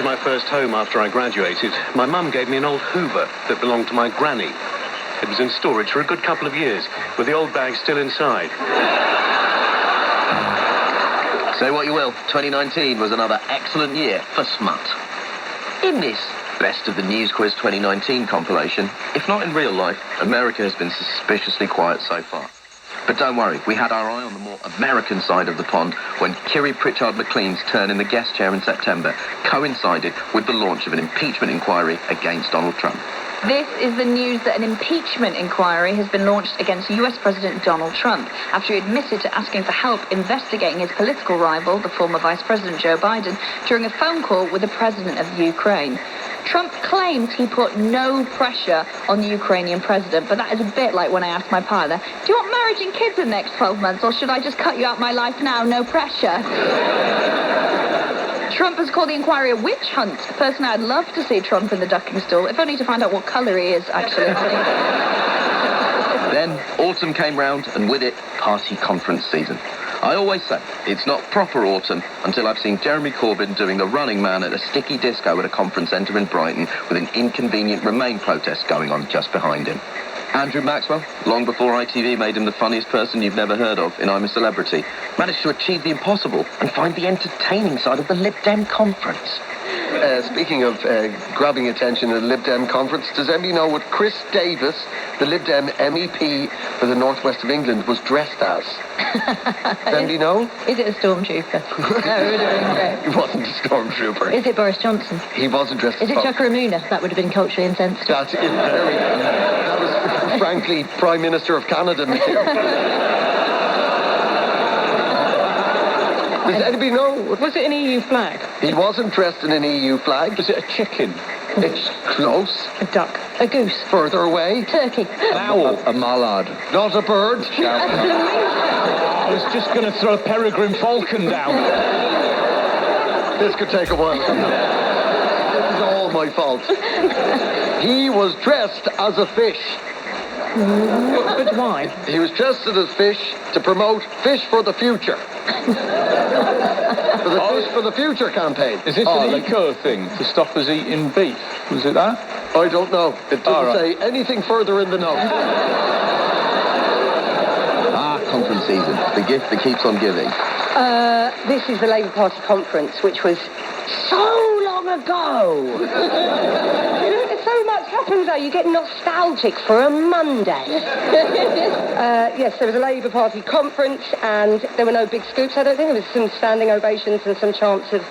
into my first home after I graduated, my mum gave me an old Hoover that belonged to my granny. It was in storage for a good couple of years, with the old bag still inside. Say what you will, 2019 was another excellent year for smut. In this Best of the News Quiz 2019 compilation, if not in real life, America has been suspiciously quiet so far. But don't worry, we had our eye on the more American side of the pond when Kiri Pritchard McLean's turn in the guest chair in September coincided with the launch of an impeachment inquiry against Donald Trump. This is the news that an impeachment inquiry has been launched against US President Donald Trump after he admitted to asking for help investigating his political rival, the former Vice President Joe Biden, during a phone call with the President of Ukraine. Trump claims he put no pressure on the Ukrainian president, but that is a bit like when I asked my partner, do you want marriage and kids in the next 12 months, or should I just cut you out my life now, no pressure? Trump has called the inquiry a witch hunt. Personally, I'd love to see Trump in the ducking stool, if only to find out what colour he is, actually. Then autumn came round, and with it, party conference season. I always say, it's not proper autumn until I've seen Jeremy Corbyn doing the running man at a sticky disco at a conference centre in Brighton with an inconvenient Remain protest going on just behind him. Andrew Maxwell, long before ITV made him the funniest person you've never heard of in I'm a Celebrity, managed to achieve the impossible and find the entertaining side of the Lib Dem conference. Speaking of grabbing attention at the Lib Dem conference, does anybody know what Chris Davis, the Lib Dem MEP for the northwest of England, was dressed as? Does anybody know? Is it a stormtrooper? No, he wasn't a stormtrooper. Is it Boris Johnson? He wasn't dressed as... Is it Chuka Ramuna? That would have been culturally insensitive. That's very... That was, frankly, Prime Minister of Canada material. Does anybody know? Was it an EU flag? He wasn't dressed in an EU flag. Was it a chicken? It's close. A duck? A goose? Further away. Turkey? An owl? A mallard. Not a bird. I was just going to throw a peregrine falcon down. This could take a while. This is all my fault. He was dressed as a fish. But why? He was dressed as a fish to promote Fish for the Future. For the Fish for the Future campaign. Is this an eco thing to stop us eating beef? Was it that? I don't know. It doesn't say anything further in the note. Conference season, the gift that keeps on giving. This is the Labour Party conference, which was so long ago. So much happens, though. You get nostalgic for a Monday. Yes, there was a Labour Party conference, and there were no big scoops, I don't think. There was some standing ovations and some chants of,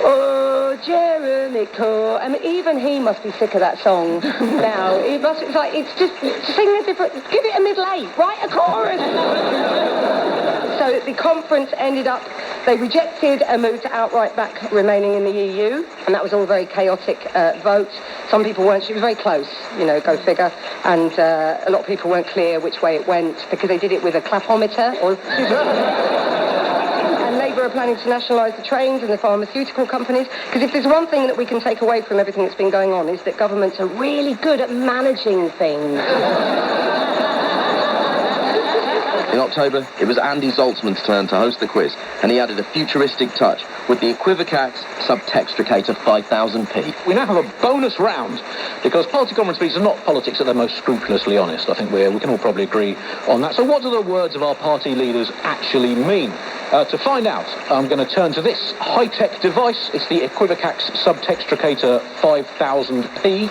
oh, Jeremy Corbyn. I mean, even he must be sick of that song now. It's like, it's just, sing a different, give it a middle eight, write a chorus. So the conference ended up, they rejected a move to outright back remaining in the EU, and that was all a very chaotic vote. Some people weren't, it was very close, you know, go figure, and a lot of people weren't clear which way it went, because they did it with a clapometer, and Labour are planning to nationalise the trains and the pharmaceutical companies, because if there's one thing that we can take away from everything that's been going on, is that governments are really good at managing things. In October, it was Andy Zaltzman's turn to host the quiz, and he added a futuristic touch with the Equivocax Subtextricator 5000p. We now have a bonus round, because party conference speeches are not politics at their most scrupulously honest. I think we can all probably agree on that. So what do the words of our party leaders actually mean? To find out, I'm going to turn to this high-tech device. It's the Equivocax Subtextricator 5000p,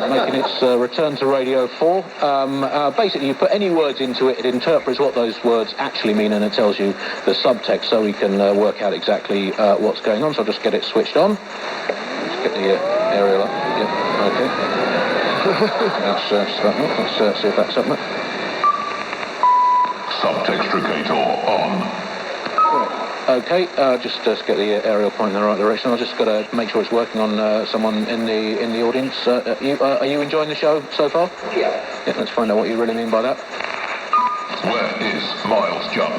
making its return to Radio 4. Basically, you put any words into it, it interprets what those words actually mean, and it tells you the subtext, so we can work out exactly what's going on. So I'll just get it switched on. Let's get the aerial up. Yep, okay. Let's see if that's up now. Subtextricator on. Okay, just get the aerial point in the right direction. I've just got to make sure it's working on someone in the audience. Are you enjoying the show so far? Yeah. Let's find out what you really mean by that. Where is Miles Jump?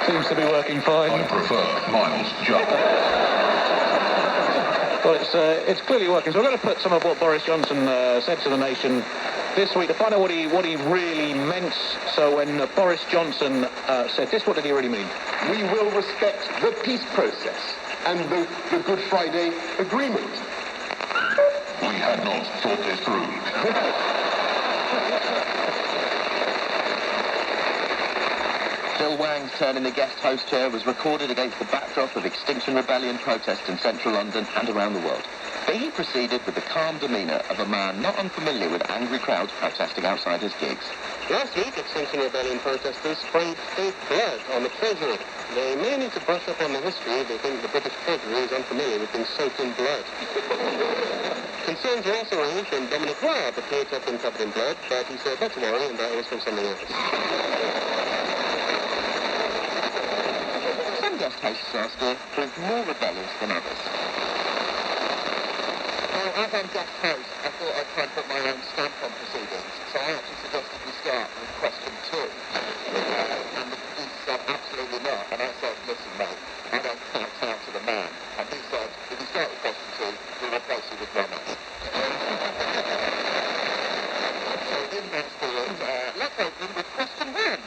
Seems to be working fine. I prefer Miles Jump. Well, it's clearly working. So we're going to put some of what Boris Johnson said to the nation this week to find out what he really meant. So when Boris Johnson said this, what did he really mean? We will respect the peace process and the Good Friday Agreement. We had not thought this through. Phil Wang's turn in the guest host chair was recorded against the backdrop of Extinction Rebellion protests in central London and around the world. But he proceeded with the calm demeanour of a man not unfamiliar with angry crowds protesting outside his gigs. Last week, Extinction Rebellion protesters sprayed fake blood on the Treasury. They may need to brush up on the history. They think the British Treasury is unfamiliar with being soaked in blood. Concerns were also raised when Dominic Raab appeared to have been covered in blood, but he said not to worry, and that was from something else. Some guest hosts last year proved more rebellious than others. Well, as I'm guest host, I thought I'd try and put my own stamp on proceedings, so I actually suggested we start with question 2. And the producer said, absolutely not. And I said, listen, mate, I don't count down to the man. And he said, if you start with question 2, we'll replace you with runners. So in that spirit, let's open with question 1.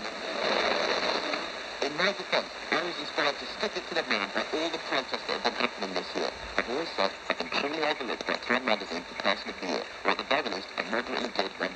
In my defence, I was inspired to stick it to the man by all the protests that have been happening this year. I've always said I can truly overlook that Time magazine for Person of the Year, or at the very least, I moderately did when